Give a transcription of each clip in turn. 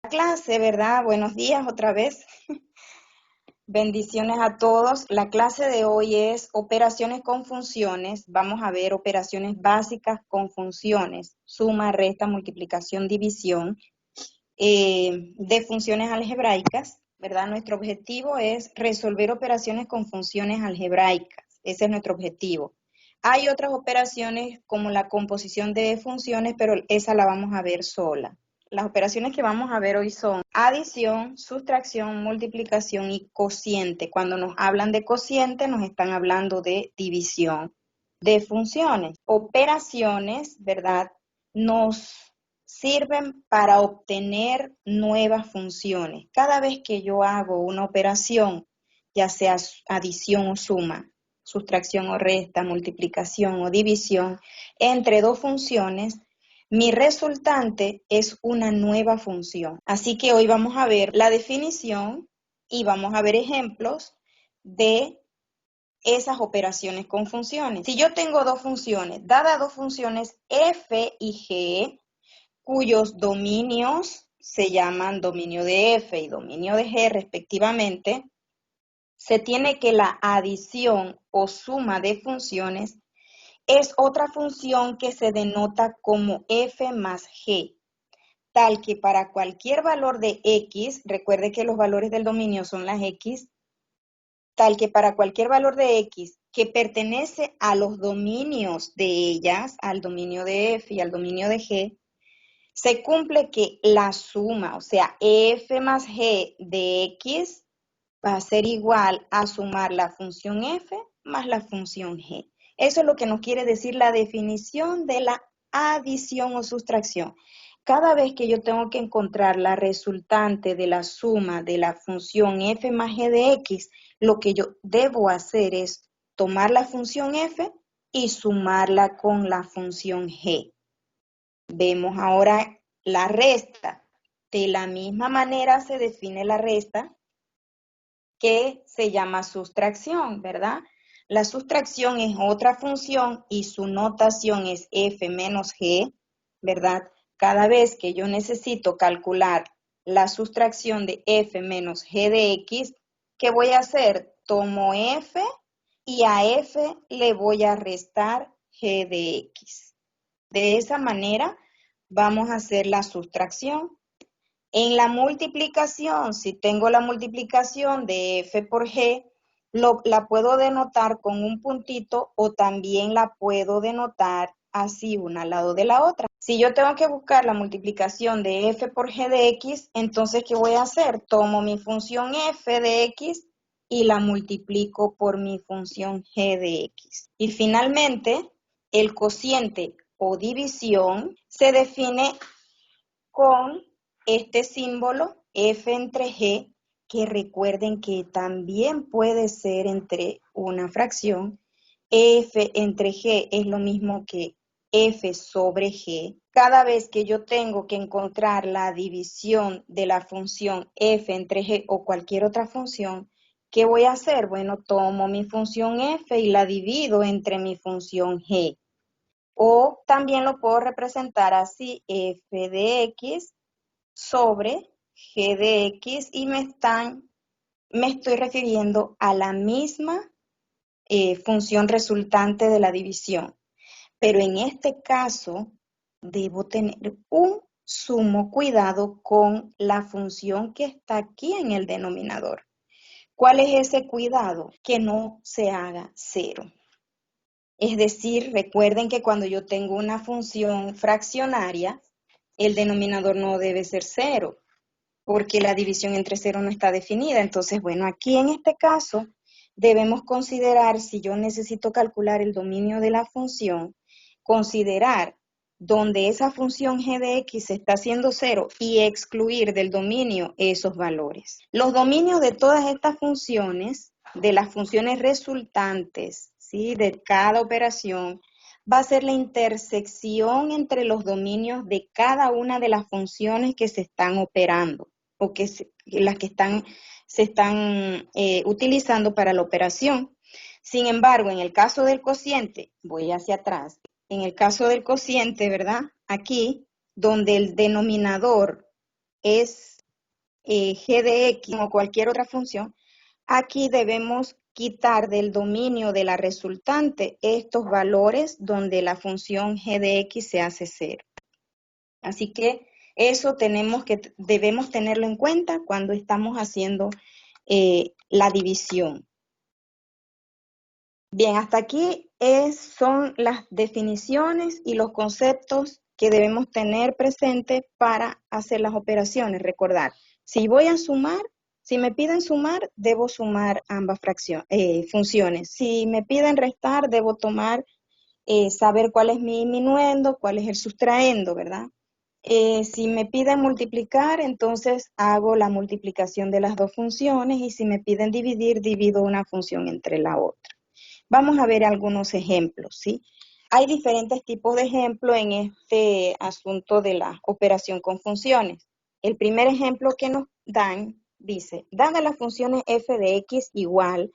Clase, ¿verdad? Buenos días otra vez. Bendiciones a todos. La clase de hoy es operaciones con funciones. Vamos a ver operaciones básicas con funciones, suma, resta, multiplicación, división, de funciones algebraicas, ¿verdad? Nuestro objetivo es resolver operaciones con funciones algebraicas. Ese es nuestro objetivo. Hay otras operaciones como la composición de funciones, pero esa la vamos a ver sola. Las operaciones que vamos a ver hoy son adición, sustracción, multiplicación y cociente. Cuando nos hablan de cociente, nos están hablando de división de funciones. Operaciones, ¿verdad? Nos sirven para obtener nuevas funciones. Cada vez que yo hago una operación, ya sea adición o suma, sustracción o resta, multiplicación o división, entre dos funciones, mi resultante es una nueva función. Así que hoy vamos a ver la definición y vamos a ver ejemplos de esas operaciones con funciones. Si yo tengo dos funciones, dadas dos funciones f y g, cuyos dominios se llaman dominio de f y dominio de g respectivamente, se tiene que la adición o suma de funciones es otra función que se denota como f más g, tal que para cualquier valor de x, recuerde que los valores del dominio son las x, tal que para cualquier valor de x que pertenece a los dominios de ellas, al dominio de f y al dominio de g, se cumple que la suma, o sea, f más g de x va a ser igual a sumar la función f más la función g. Eso es lo que nos quiere decir la definición de la adición o sustracción. Cada vez que yo tengo que encontrar la resultante de la suma de la función f más g de x, lo que yo debo hacer es tomar la función f y sumarla con la función g. Vemos ahora la resta. De la misma manera se define la resta, que se llama sustracción, ¿verdad? La sustracción es otra función y su notación es f menos g, ¿verdad? Cada vez que yo necesito calcular la sustracción de f menos g de x, ¿qué voy a hacer? Tomo f y a f le voy a restar g de x. De esa manera vamos a hacer la sustracción. En la multiplicación, si tengo la multiplicación de f por g, la puedo denotar con un puntito o también la puedo denotar así una al lado de la otra. Si yo tengo que buscar la multiplicación de f por g de x, entonces ¿qué voy a hacer? Tomo mi función f de x y la multiplico por mi función g de x. Y finalmente, el cociente o división se define con este símbolo f entre g, que recuerden que también puede ser entre una fracción. F entre g es lo mismo que f sobre g. Cada vez que yo tengo que encontrar la división de la función f entre g o cualquier otra función, ¿qué voy a hacer? Bueno, tomo mi función f y la divido entre mi función g. O también lo puedo representar así, f de x sobre g de x, y me estoy refiriendo a la misma función resultante de la división. Pero en este caso, debo tener un sumo cuidado con la función que está aquí en el denominador. ¿Cuál es ese cuidado? Que no se haga cero. Es decir, recuerden que cuando yo tengo una función fraccionaria, el denominador no debe ser cero, porque la división entre cero no está definida. Entonces, bueno, aquí en este caso debemos considerar, si yo necesito calcular el dominio de la función, considerar donde esa función g de x está haciendo cero y excluir del dominio esos valores. Los dominios de todas estas funciones, de las funciones resultantes, ¿sí?, de cada operación, va a ser la intersección entre los dominios de cada una de las funciones que se están operando o las que se están utilizando para la operación. Sin embargo, en el caso del cociente, voy hacia atrás, en el caso del cociente, ¿verdad? Aquí, donde el denominador es g de x o cualquier otra función, aquí debemos quitar del dominio de la resultante estos valores donde la función g de x se hace 0. Así que eso debemos tenerlo en cuenta cuando estamos haciendo la división. Bien, hasta aquí son las definiciones y los conceptos que debemos tener presentes para hacer las operaciones. Recordar, si voy a sumar, si me piden sumar, debo sumar ambas funciones. Si me piden restar, debo saber cuál es mi diminuendo, cuál es el sustraendo, ¿verdad? Si me piden multiplicar, entonces hago la multiplicación de las dos funciones, y si me piden dividir, divido una función entre la otra. Vamos a ver algunos ejemplos, ¿sí? Hay diferentes tipos de ejemplos en este asunto de la operación con funciones. El primer ejemplo que nos dan dice, dadas las funciones f de x igual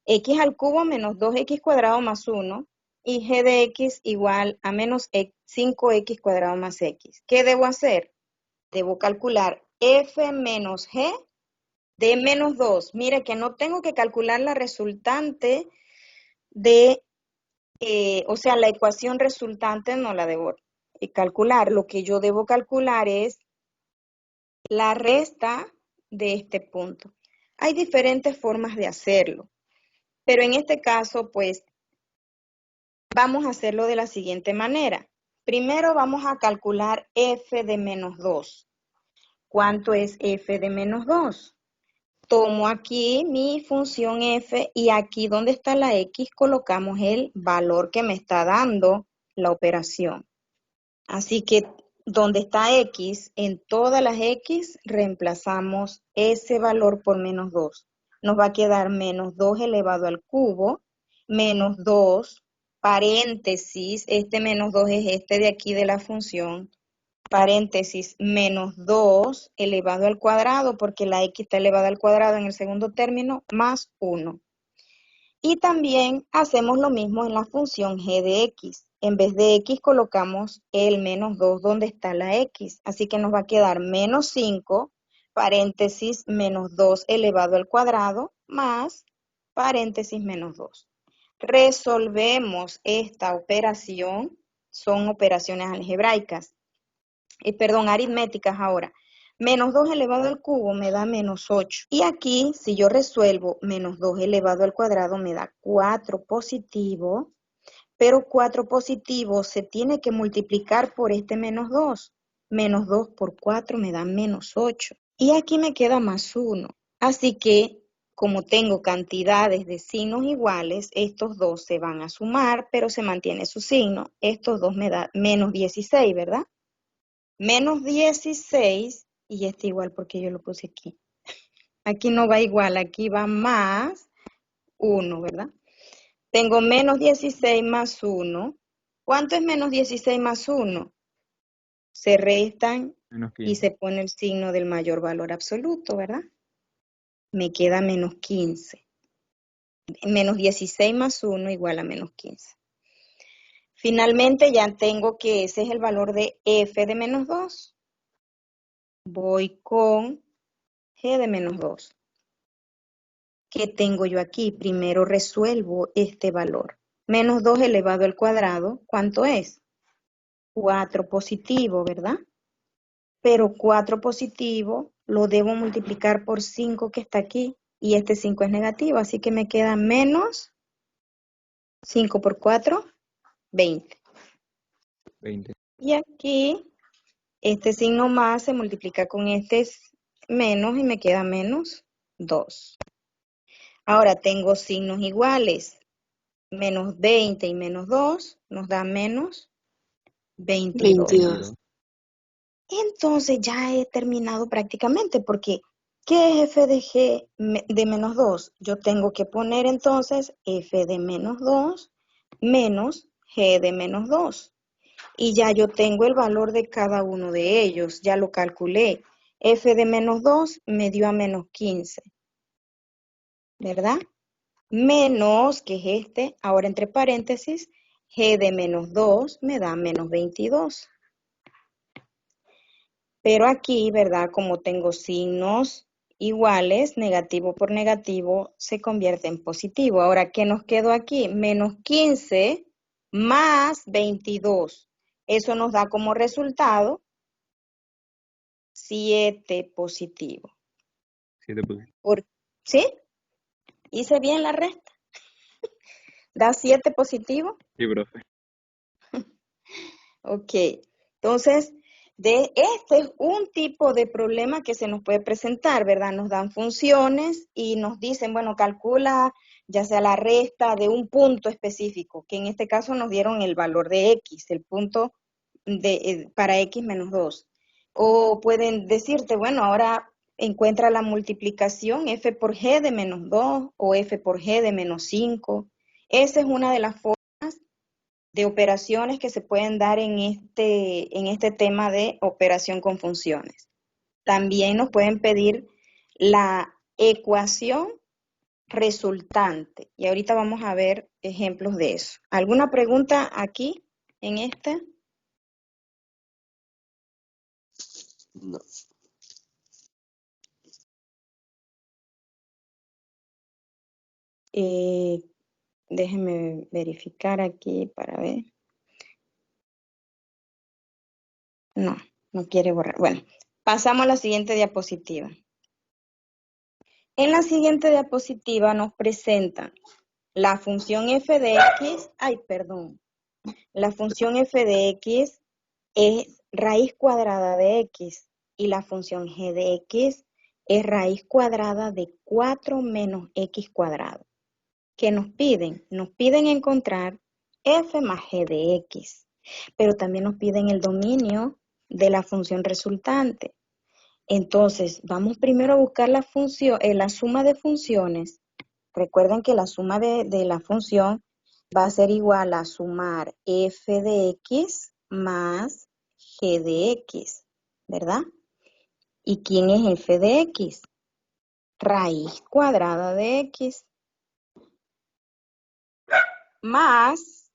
x al cubo menos 2x cuadrado más 1 y g de x igual a menos 5x cuadrado más x. ¿Qué debo hacer? Debo calcular f menos g de menos 2. Mire que no tengo que calcular la resultante o sea, la ecuación resultante no la debo calcular. Lo que yo debo calcular es la resta de este punto. Hay diferentes formas de hacerlo, pero en este caso, pues, vamos a hacerlo de la siguiente manera. Primero vamos a calcular f de menos 2. ¿Cuánto es f de menos 2? Tomo aquí mi función f y aquí donde está la x colocamos el valor que me está dando la operación. Así que donde está x, en todas las x reemplazamos ese valor por menos 2. Nos va a quedar menos 2 elevado al cubo, menos 2, paréntesis, este menos 2 es este de aquí de la función, paréntesis, menos 2 elevado al cuadrado, porque la x está elevada al cuadrado en el segundo término, más 1. Y también hacemos lo mismo en la función g de x. En vez de x colocamos el menos 2 donde está la x. Así que nos va a quedar menos 5, paréntesis, menos 2 elevado al cuadrado, más, paréntesis, menos 2. Resolvemos esta operación. Son operaciones algebraicas. Aritméticas ahora. Menos 2 elevado al cubo me da menos 8. Y aquí, si yo resuelvo menos 2 elevado al cuadrado, me da 4 positivo. Pero 4 positivo se tiene que multiplicar por este menos 2. Menos 2 por 4 me da menos 8. Y aquí me queda más 1. Así que, como tengo cantidades de signos iguales, estos dos se van a sumar, pero se mantiene su signo. Estos dos me da menos 16, ¿verdad? Menos 16, y este igual porque yo lo puse aquí. Aquí no va igual, aquí va más 1, ¿verdad? Tengo menos 16 más 1. ¿Cuánto es menos 16 más 1? Se restan y se pone el signo del mayor valor absoluto, ¿verdad? Me queda menos 15. Menos 16 más 1 igual a menos 15. Finalmente ya tengo que ese es el valor de f de menos 2. Voy con g de menos 2. ¿Qué tengo yo aquí? Primero resuelvo este valor. Menos 2 elevado al cuadrado, ¿cuánto es? 4 positivo, ¿verdad? Pero 4 positivo lo debo multiplicar por 5 que está aquí, y este 5 es negativo, así que me queda menos 5 por 4, 20. 20. Y aquí, este signo más se multiplica con este menos y me queda menos 2. Ahora tengo signos iguales. Menos 20 y menos 2 nos da menos 22. 22. Entonces ya he terminado prácticamente, porque ¿qué es f de g de menos 2? Yo tengo que poner entonces f de menos 2 menos g de menos 2. Y ya yo tengo el valor de cada uno de ellos, ya lo calculé. F de menos 2 me dio a menos 15, ¿verdad? Menos, que es este, ahora entre paréntesis, g de menos 2 me da menos 22. Pero aquí, ¿verdad? Como tengo signos iguales, negativo por negativo se convierte en positivo. Ahora, ¿qué nos quedó aquí? Menos 15 más 22. Eso nos da como resultado 7 positivo. 7 positivos. ¿Sí? ¿Hice bien la resta? ¿Da 7 positivo? Sí, profe. Ok. Entonces, este es un tipo de problema que se nos puede presentar, ¿verdad? Nos dan funciones y nos dicen, bueno, calcula ya sea la resta de un punto específico, que en este caso nos dieron el valor de x, el punto para x menos 2. O pueden decirte, bueno, ahora encuentra la multiplicación f por g de menos 2 o f por g de menos 5. Esa es una de las formas de operaciones que se pueden dar en este tema de operación con funciones. También nos pueden pedir la ecuación resultante. Y ahorita vamos a ver ejemplos de eso. ¿Alguna pregunta aquí en esta? No. Déjenme verificar aquí para ver. No, no quiere borrar. Bueno, pasamos a la siguiente diapositiva. En la siguiente diapositiva nos presentan la función f de x, la función f de x es raíz cuadrada de x y la función g de x es raíz cuadrada de 4 menos x cuadrado. ¿Qué nos piden? Nos piden encontrar f más g de x, pero también nos piden el dominio de la función resultante. Entonces, vamos primero a buscar la función, la suma de funciones. Recuerden que la suma de la función va a ser igual a sumar f de x más g de x, ¿verdad? ¿Y quién es f de x? Raíz cuadrada de x más,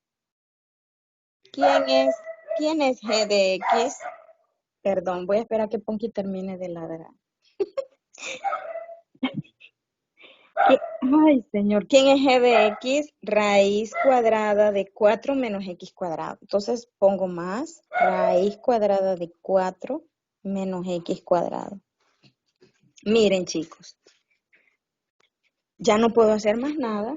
¿quién es g de x? Perdón, voy a esperar que Ponky termine de ladrar. Ay, señor, ¿quién es g de x? Raíz cuadrada de 4 menos x cuadrado. Entonces pongo más raíz cuadrada de 4 menos x cuadrado. Miren, chicos, ya no puedo hacer más nada.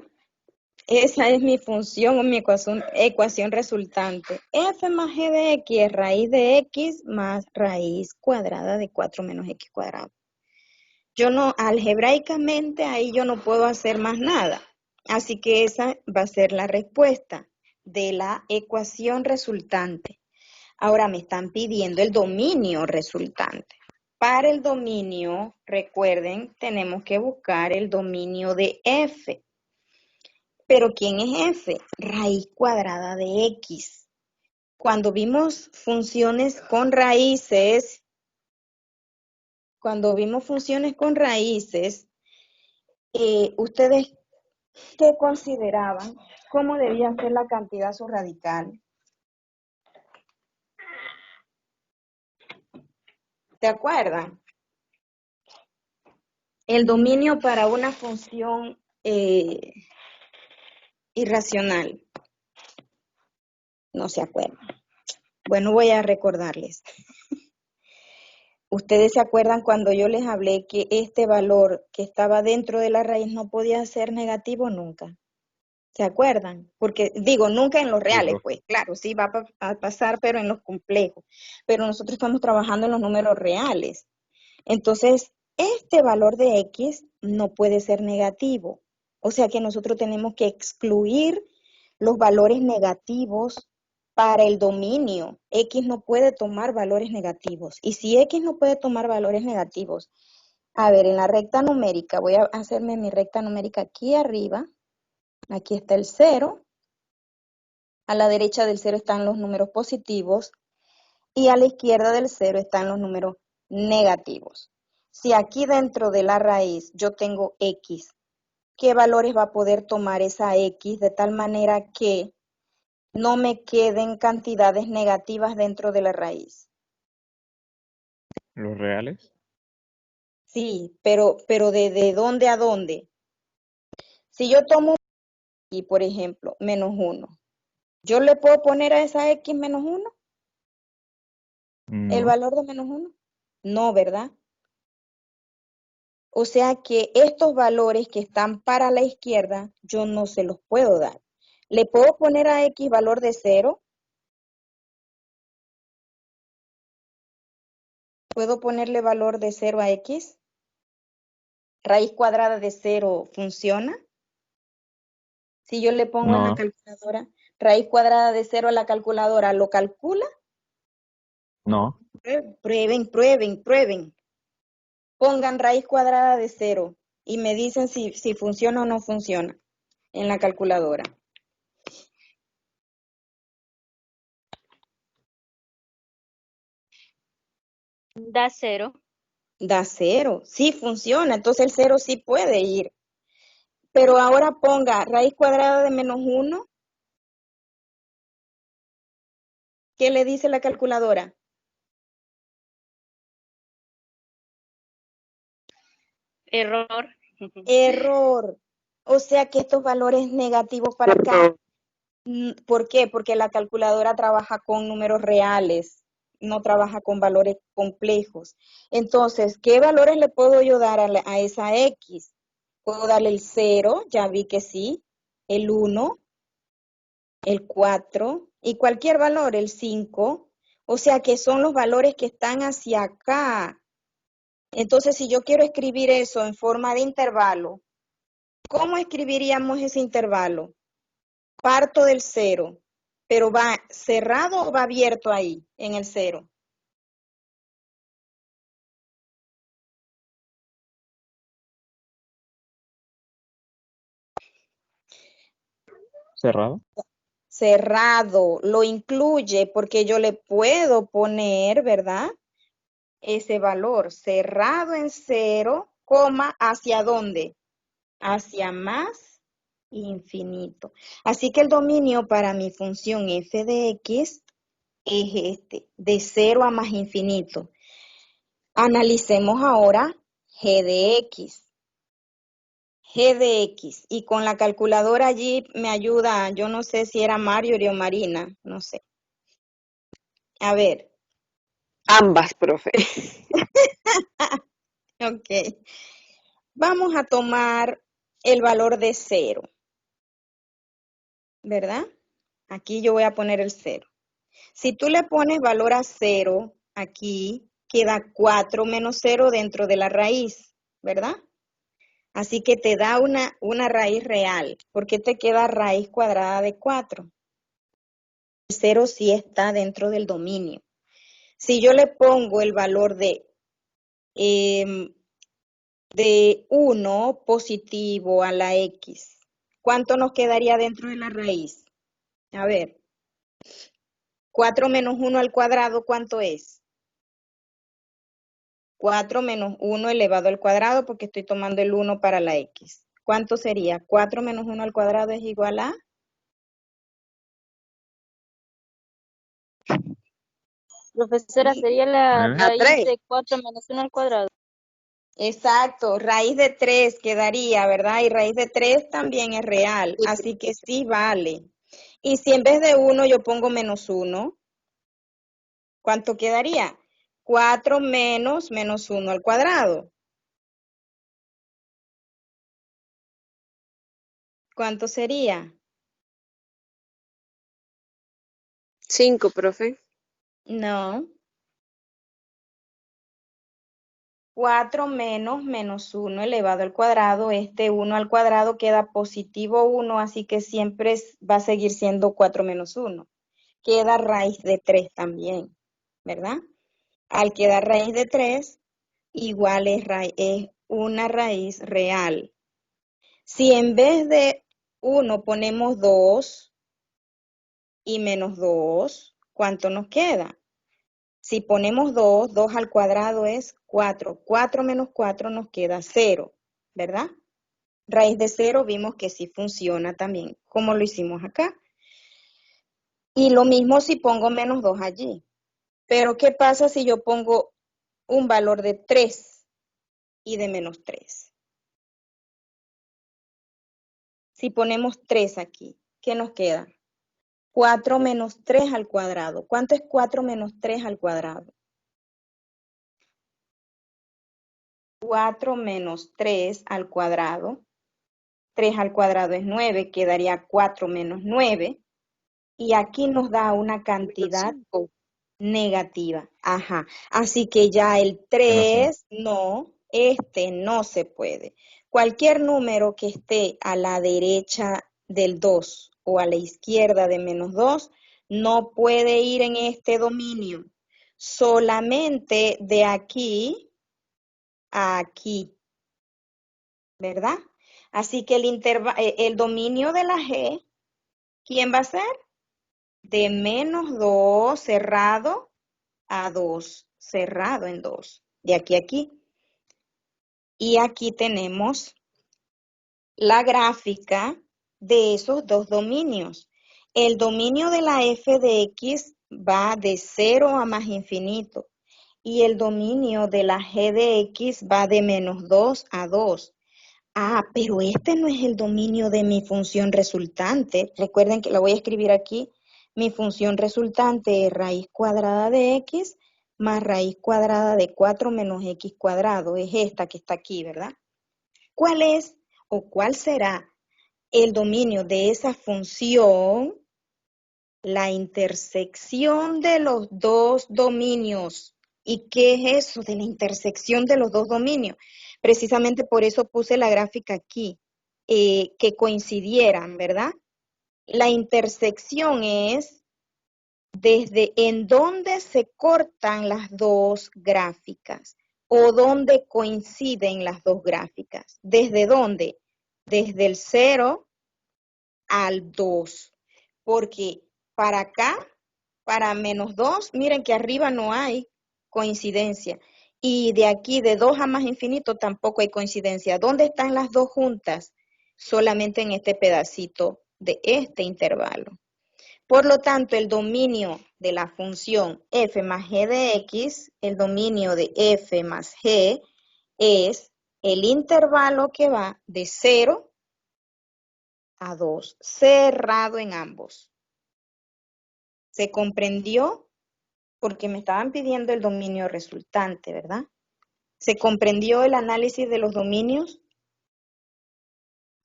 Esa es mi función o mi ecuación resultante. F más g de x es raíz de x más raíz cuadrada de 4 menos x cuadrado. Yo no, algebraicamente ahí yo no puedo hacer más nada. Así que esa va a ser la respuesta de la ecuación resultante. Ahora me están pidiendo el dominio resultante. Para el dominio, recuerden, tenemos que buscar el dominio de f. ¿Pero quién es f? Raíz cuadrada de x. Cuando vimos funciones con raíces, ¿ustedes qué consideraban? ¿Cómo debía ser la cantidad subradical? ¿Se acuerdan? El dominio para una función irracional. No se acuerdan. Bueno, voy a recordarles. ¿Ustedes se acuerdan cuando yo les hablé que este valor que estaba dentro de la raíz no podía ser negativo nunca? ¿Se acuerdan? Porque digo, nunca en los Sí, reales, profe. pues claro, sí va a pasar, pero en los complejos. Pero nosotros estamos trabajando en los números reales. Entonces, este valor de x no puede ser negativo. O sea que nosotros tenemos que excluir los valores negativos para el dominio. X no puede tomar valores negativos. Y si X no puede tomar valores negativos, a ver, en la recta numérica, voy a hacerme mi recta numérica aquí arriba. Aquí está el 0. A la derecha del 0 están los números positivos y a la izquierda del 0 están los números negativos. Si aquí dentro de la raíz yo tengo x, ¿qué valores va a poder tomar esa x de tal manera que no me queden cantidades negativas dentro de la raíz? ¿Los reales? Sí, pero ¿de dónde a dónde? Si yo tomo y por ejemplo, menos 1, ¿yo le puedo poner a esa X menos 1 el No. valor de menos 1? No, ¿verdad? O sea que estos valores que están para la izquierda, yo no se los puedo dar. ¿Le puedo poner a X valor de 0? ¿Puedo ponerle valor de 0 a X? ¿Raíz cuadrada de 0 funciona? Si yo le pongo en la No. calculadora, raíz cuadrada de 0 a la calculadora, ¿lo calcula? No. Prueben, prueben, prueben. Pongan raíz cuadrada de 0 y me dicen si funciona o no funciona en la calculadora. Da 0. Da 0, sí funciona, entonces el 0 sí puede ir. Pero ahora ponga raíz cuadrada de menos 1. ¿Qué le dice la calculadora? Error. Error. O sea que estos valores negativos para acá. ¿Por qué? Porque la calculadora trabaja con números reales, no trabaja con valores complejos. Entonces, ¿qué valores le puedo yo dar a esa X? Puedo darle el 0, ya vi que sí, el 1, el 4 y cualquier valor, el 5. O sea que son los valores que están hacia acá. Entonces, si yo quiero escribir eso en forma de intervalo, ¿cómo escribiríamos ese intervalo? Parto del 0, pero ¿va cerrado o va abierto ahí, en el 0? ¿Cerrado? Cerrado, lo incluye porque yo le puedo poner, ¿verdad? Ese valor cerrado en 0, coma, ¿hacia dónde? Hacia más infinito. Así que el dominio para mi función f de x es este, de 0 a más infinito. Analicemos ahora g de x. G de X. Y con la calculadora allí me ayuda, yo no sé si era Marjorie o Marina, no sé. A ver, Ambas, profe. ok. Vamos a tomar el valor de 0, ¿verdad? Aquí yo voy a poner el 0. Si tú le pones valor a 0, aquí queda 4 menos 0 dentro de la raíz, ¿verdad? Así que te da una raíz real, porque te queda raíz cuadrada de 4. El 0 sí está dentro del dominio. Si yo le pongo el valor de 1 positivo a la X, ¿cuánto nos quedaría dentro de la raíz? A ver, 4 menos 1 al cuadrado, ¿cuánto es? 4 menos 1 elevado al cuadrado porque estoy tomando el 1 para la X. ¿Cuánto sería? 4 menos 1 al cuadrado es igual a... Profesora, sería la ¿9? A raíz 3. de 4 menos 1 al cuadrado. Exacto, raíz de 3 quedaría, ¿verdad? Y raíz de 3 también es real, Sí, así que sí vale. Y si en vez de 1 yo pongo menos 1, ¿cuánto quedaría? 4 menos 1 al cuadrado. ¿Cuánto sería? 5, profe. No. 4 menos 1 elevado al cuadrado. Este 1 al cuadrado queda positivo 1, así que siempre va a seguir siendo 4 menos 1. Queda raíz de 3 también, ¿verdad? Al quedar raíz de 3, igual es una raíz real. Si en vez de 1 ponemos 2 y menos 2, ¿cuánto nos queda? Si ponemos 2, 2 al cuadrado es 4. 4 menos 4 nos queda 0, ¿verdad? Raíz de 0 vimos que sí funciona también, como lo hicimos acá. Y lo mismo si pongo menos 2 allí. Pero ¿qué pasa si yo pongo un valor de 3 y de menos 3. Si ponemos 3 aquí, ¿qué nos queda? 4 menos 3 al cuadrado. ¿Cuánto es 4 menos 3 al cuadrado? 4 menos 3 al cuadrado. 3 al cuadrado es 9, quedaría 4 menos 9. Y aquí nos da una cantidad -5. negativa. Ajá. Así que ya el Menos 3, no, este no se puede. Cualquier número que esté a la derecha del 2 o a la izquierda de menos 2, no puede ir en este dominio. Solamente de aquí a aquí, ¿verdad? Así que el dominio de la G, ¿quién va a ser? De menos 2 cerrado a 2, cerrado en 2, de aquí a aquí. Y aquí tenemos la gráfica de esos dos dominios. El dominio de la f de x va de 0 a más infinito y el dominio de la g de x va de menos 2 a 2. Ah, pero este no es el dominio de mi función resultante. Recuerden que la voy a escribir aquí. Mi función resultante es raíz cuadrada de x más raíz cuadrada de 4 menos x cuadrado. Es esta que está aquí, ¿verdad? ¿Cuál es o cuál será el dominio de esa función? La intersección de los dos dominios. ¿Y qué es eso de la intersección de los dos dominios? Precisamente por eso puse la gráfica aquí, que coincidieran, ¿verdad? La intersección es desde en dónde se cortan las dos gráficas o dónde coinciden las dos gráficas. ¿Desde dónde? Desde el 0 al 2. Porque para acá, para menos 2, miren que arriba no hay coincidencia. Y de aquí, de 2 a más infinito, tampoco hay coincidencia. ¿Dónde están las dos juntas? Solamente en este pedacito de este intervalo. Por lo tanto, el dominio de la función f más g de x, el dominio de f más g, es el intervalo que va de 0 a 2, cerrado en ambos. ¿Se comprendió? Porque me estaban pidiendo el dominio resultante, ¿verdad? ¿Se comprendió el análisis de los dominios?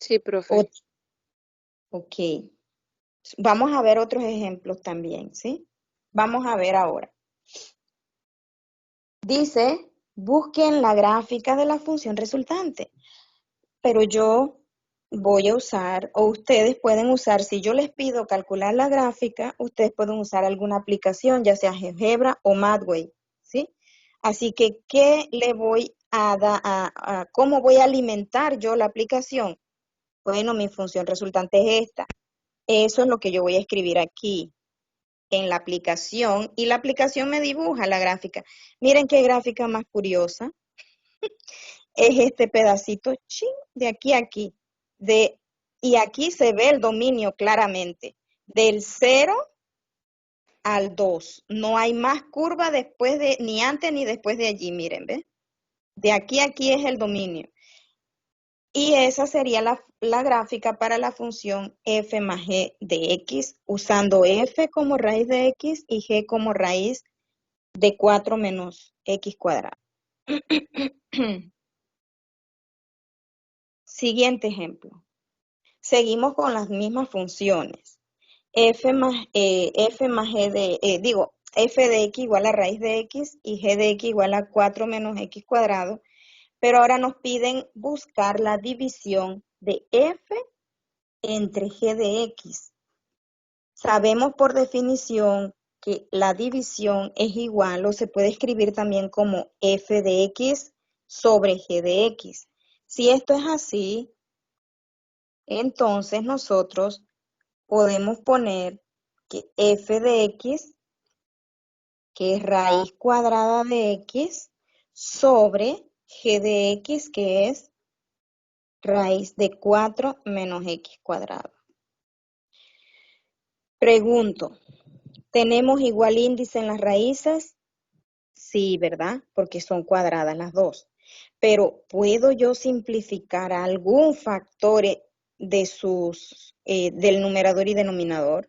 Sí, profe. Ok. Vamos a ver otros ejemplos también, ¿sí? Vamos a ver ahora. Dice, busquen la gráfica de la función resultante. Pero yo voy a usar, o ustedes pueden usar, si yo les pido calcular la gráfica, ustedes pueden usar alguna aplicación, ya sea GeoGebra o Mathway, ¿sí? Así que, ¿qué le voy a dar, cómo voy a alimentar yo la aplicación? Bueno, mi función resultante es esta. Eso es lo que yo voy a escribir aquí en la aplicación, y la aplicación me dibuja la gráfica. Miren qué gráfica más curiosa. Es este pedacito chin, de aquí a aquí. Y aquí se ve el dominio claramente. Del 0 al 2. No hay más curva después de, ni antes ni después de allí, miren, ¿ves? De aquí a aquí es el dominio. Y esa sería la gráfica para la función f más g de x, usando f como raíz de x y g como raíz de 4 menos x cuadrado. Siguiente ejemplo. Seguimos con las mismas funciones. F más g de, f de x igual a raíz de x y g de x igual a 4 menos x cuadrado. Pero ahora nos piden buscar la división de f entre g de x. Sabemos por definición que la división es igual o se puede escribir también como f de x sobre g de x. Si esto es así, entonces nosotros podemos poner que f de x, que es raíz cuadrada de x, sobre g de x, que es raíz de 4 menos x cuadrado. Pregunto, ¿tenemos igual índice en las raíces? Sí, ¿verdad? Porque son cuadradas las dos. Pero ¿puedo yo simplificar algún factor del numerador y denominador?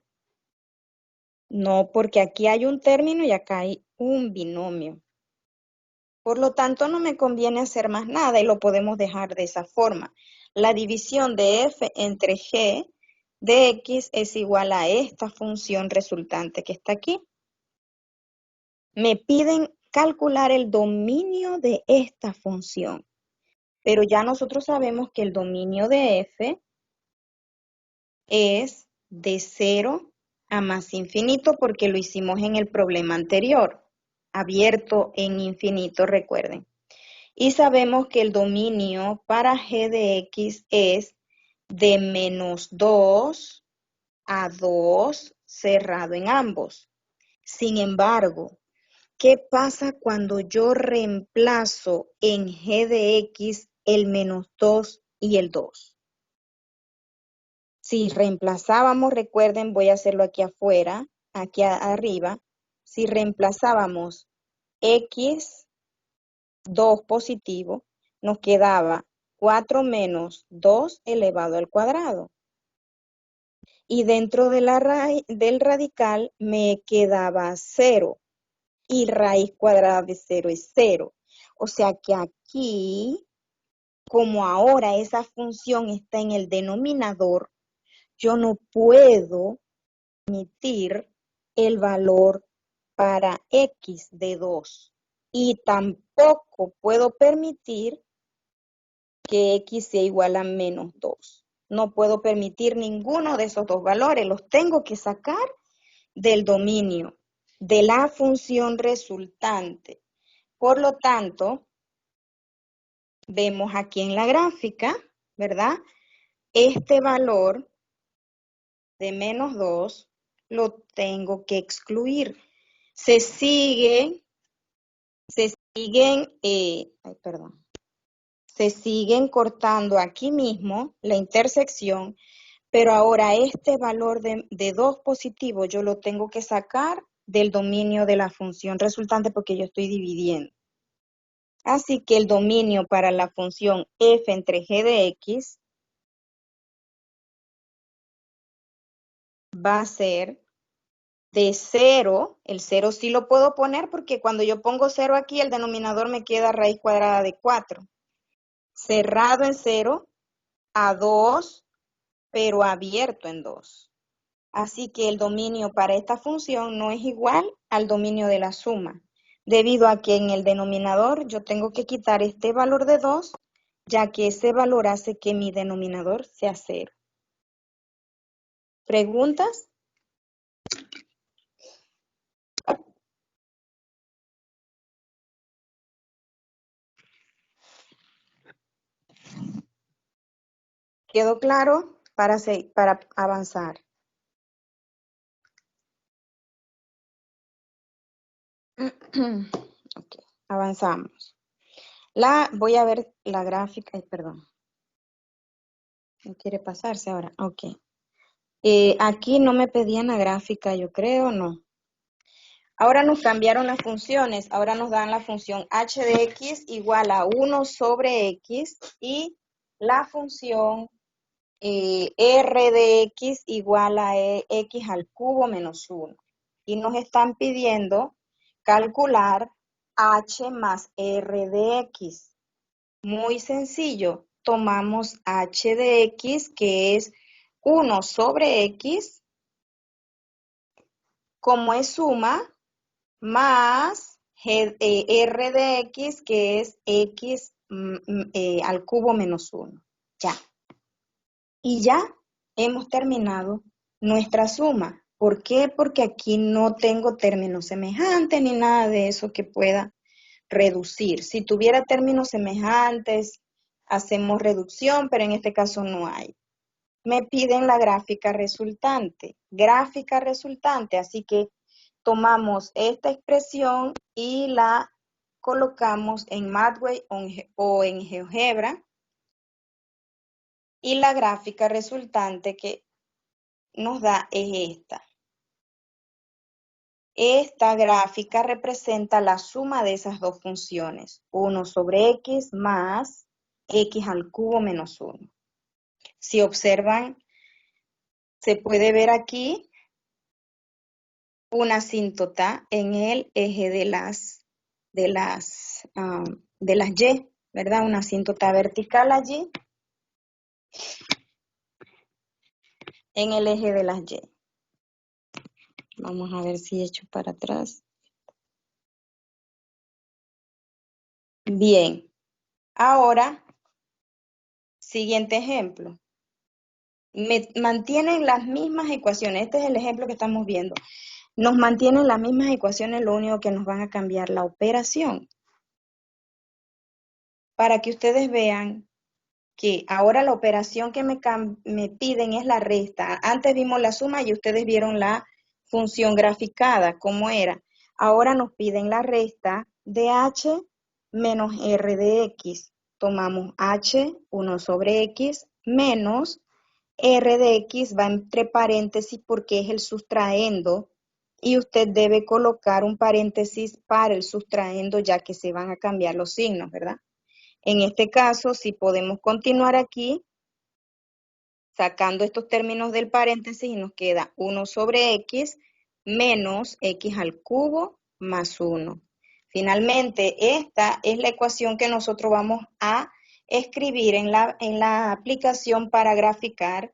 No, porque aquí hay un término y acá hay un binomio. Por lo tanto, no me conviene hacer más nada y lo podemos dejar de esa forma. La división de f entre g de x es igual a esta función resultante que está aquí. Me piden calcular el dominio de esta función, pero ya nosotros sabemos que el dominio de f es de 0 a más infinito porque lo hicimos en el problema anterior, abierto en infinito, recuerden. Y sabemos que el dominio para g de x es de -2 a 2 cerrado en ambos. Sin embargo, ¿qué pasa cuando yo reemplazo en g de x el -2 y el 2? Si reemplazábamos, recuerden, voy a hacerlo aquí afuera, aquí arriba, si reemplazábamos x 2 positivo, nos quedaba 4 menos 2 elevado al cuadrado. Y dentro de del radical me quedaba 0. Y raíz cuadrada de 0 es 0. O sea que aquí, como ahora esa función está en el denominador, yo no puedo permitir el valor para x de 2. Y tampoco puedo permitir que x sea igual a -2. No puedo permitir ninguno de esos dos valores. Los tengo que sacar del dominio de la función resultante. Por lo tanto, vemos aquí en la gráfica, ¿verdad? Este valor de -2 lo tengo que excluir. Se siguen cortando aquí mismo la intersección, pero ahora este valor de 2 positivo yo lo tengo que sacar del dominio de la función resultante porque yo estoy dividiendo. Así que el dominio para la función f entre g de x va a ser de 0, el 0 sí lo puedo poner porque cuando yo pongo 0 aquí, el denominador me queda raíz cuadrada de 4. Cerrado en 0 a 2, pero abierto en 2. Así que el dominio para esta función no es igual al dominio de la suma, debido a que en el denominador yo tengo que quitar este valor de 2, ya que ese valor hace que mi denominador sea 0. ¿Preguntas? ¿Quedó claro? Para avanzar. Ok, avanzamos. Voy a ver la gráfica, perdón. No quiere pasarse ahora, ok. Aquí no me pedían la gráfica, yo creo, no. Ahora nos cambiaron las funciones, ahora nos dan la función h de x igual a 1 sobre x y la función r de x igual a x al cubo menos 1. Y nos están pidiendo calcular h más r de x. Muy sencillo, tomamos h de x que es 1 sobre x, como es suma, más r de x que es x al cubo menos 1. Ya. Y ya hemos terminado nuestra suma. ¿Por qué? Porque aquí no tengo términos semejantes ni nada de eso que pueda reducir. Si tuviera términos semejantes, hacemos reducción, pero en este caso no hay. Me piden la gráfica resultante. Gráfica resultante, así que tomamos esta expresión y la colocamos en Mathway o en GeoGebra. Y la gráfica resultante que nos da es esta. Esta gráfica representa la suma de esas dos funciones, 1 sobre x más x al cubo menos 1. Si observan, se puede ver aquí una asíntota en el eje de las y, ¿verdad? Una asíntota vertical allí en el eje de las y. Vamos a ver si echo para atrás. Bien, ahora, siguiente ejemplo. Mantienen las mismas ecuaciones. Este es el ejemplo que estamos viendo. Nos mantienen las mismas ecuaciones, lo único que nos van a cambiar la operación. Para que ustedes vean que ahora la operación que me piden es la resta. Antes vimos la suma y ustedes vieron la función graficada, cómo era. Ahora nos piden la resta de h menos r de x. Tomamos h, 1 sobre x, menos r de x va entre paréntesis porque es el sustraendo y usted debe colocar un paréntesis para el sustraendo ya que se van a cambiar los signos, ¿verdad? En este caso, si podemos continuar aquí, sacando estos términos del paréntesis y nos queda 1 sobre x menos x al cubo más 1. Finalmente, esta es la ecuación que nosotros vamos a escribir en la aplicación para graficar.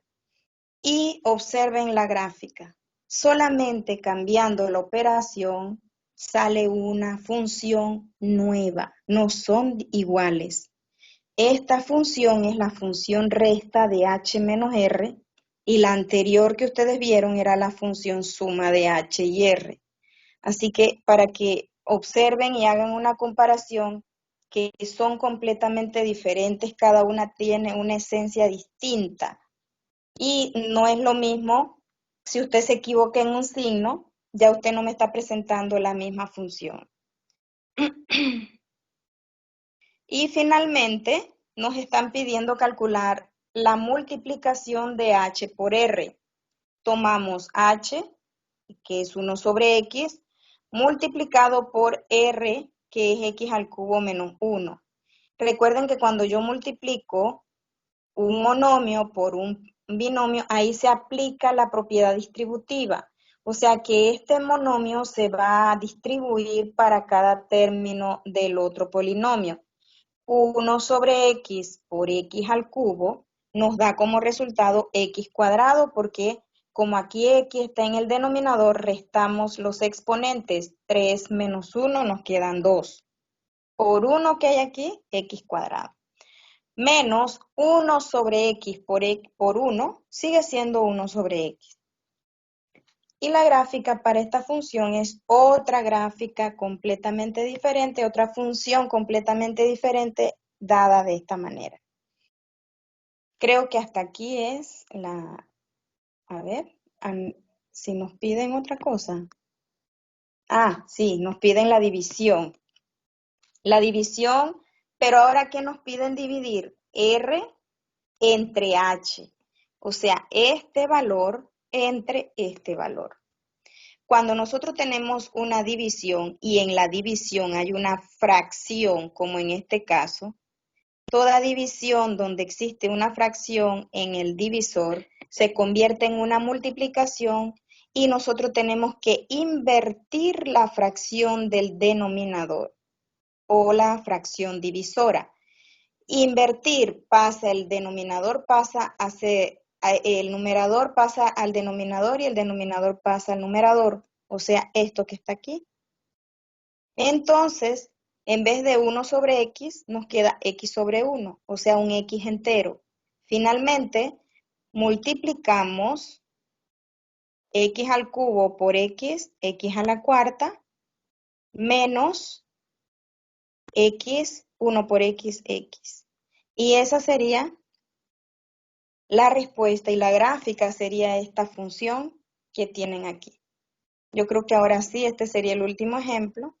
Y observen la gráfica. Solamente cambiando la operación sale una función nueva. No son iguales. Esta función es la función resta de h menos r y la anterior que ustedes vieron era la función suma de h y r. Así que para que observen y hagan una comparación que son completamente diferentes, cada una tiene una esencia distinta. Y no es lo mismo, si usted se equivoca en un signo, ya usted no me está presentando la misma función. Y finalmente, nos están pidiendo calcular la multiplicación de h por r. Tomamos h, que es 1 sobre x, multiplicado por r, que es x al cubo menos 1. Recuerden que cuando yo multiplico un monomio por un binomio, ahí se aplica la propiedad distributiva. O sea que este monomio se va a distribuir para cada término del otro polinomio. 1 sobre x por x al cubo nos da como resultado x cuadrado porque como aquí x está en el denominador, restamos los exponentes. 3 menos 1 nos quedan 2. Por 1 que hay aquí, x cuadrado. Menos 1 sobre x por 1 sigue siendo 1 sobre x. Y la gráfica para esta función es otra gráfica completamente diferente, otra función completamente diferente dada de esta manera. Creo que hasta aquí es la... A ver, si nos piden otra cosa. Ah, sí, nos piden la división. La división, pero ahora ¿qué nos piden dividir? R entre h, o sea, este valor entre este valor. Cuando nosotros tenemos una división y en la división hay una fracción, como en este caso, toda división donde existe una fracción en el divisor se convierte en una multiplicación y nosotros tenemos que invertir la fracción del denominador o la fracción divisora. Invertir pasa, el denominador pasa a ser, el numerador pasa al denominador y el denominador pasa al numerador, o sea, esto que está aquí. Entonces, en vez de 1 sobre x, nos queda x sobre 1, o sea, un x entero. Finalmente, multiplicamos x al cubo por x, x a la cuarta, menos x, 1 por x, x. Y esa sería la respuesta y la gráfica sería esta función que tienen aquí. Yo creo que ahora sí, este sería el último ejemplo.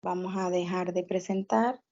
Vamos a dejar de presentar.